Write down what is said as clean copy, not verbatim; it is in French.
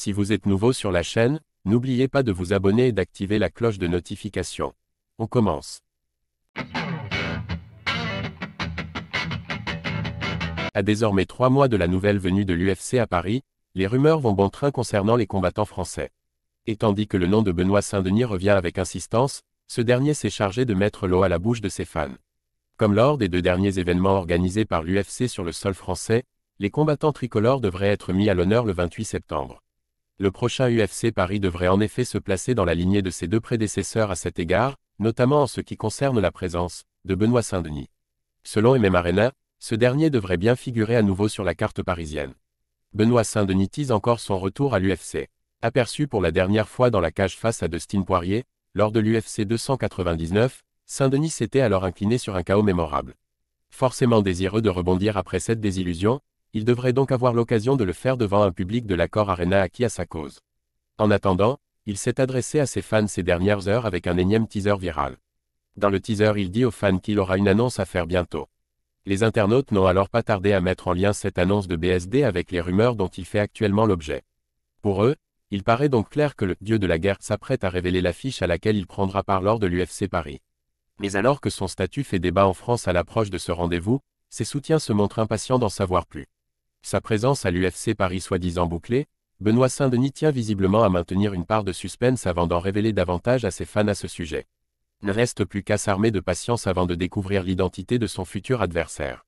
Si vous êtes nouveau sur la chaîne, n'oubliez pas de vous abonner et d'activer la cloche de notification. On commence. À désormais 3 mois de la nouvelle venue de l'UFC à Paris, les rumeurs vont bon train concernant les combattants français. Et tandis que le nom de Benoît Saint-Denis revient avec insistance, ce dernier s'est chargé de mettre l'eau à la bouche de ses fans. Comme lors des 2 derniers événements organisés par l'UFC sur le sol français, les combattants tricolores devraient être mis à l'honneur le 28 septembre. Le prochain UFC Paris devrait en effet se placer dans la lignée de ses 2 prédécesseurs à cet égard, notamment en ce qui concerne la présence de Benoît Saint-Denis. Selon MM Arena, ce dernier devrait bien figurer à nouveau sur la carte parisienne. Benoît Saint-Denis tease encore son retour à l'UFC. Aperçu pour la dernière fois dans la cage face à Dustin Poirier, lors de l'UFC 299, Saint-Denis s'était alors incliné sur un KO mémorable. Forcément désireux de rebondir après cette désillusion, il devrait donc avoir l'occasion de le faire devant un public de l'Accor Arena acquis à sa cause. En attendant, il s'est adressé à ses fans ces dernières heures avec un énième teaser viral. Dans le teaser, il dit aux fans qu'il aura une annonce à faire bientôt. Les internautes n'ont alors pas tardé à mettre en lien cette annonce de BSD avec les rumeurs dont il fait actuellement l'objet. Pour eux, il paraît donc clair que le « dieu de la guerre » s'apprête à révéler l'affiche à laquelle il prendra part lors de l'UFC Paris. Mais alors que son statut fait débat en France à l'approche de ce rendez-vous, ses soutiens se montrent impatients d'en savoir plus. Sa présence à l'UFC Paris soi-disant bouclée, Benoît Saint-Denis tient visiblement à maintenir une part de suspense avant d'en révéler davantage à ses fans à ce sujet. Ne reste plus qu'à s'armer de patience avant de découvrir l'identité de son futur adversaire.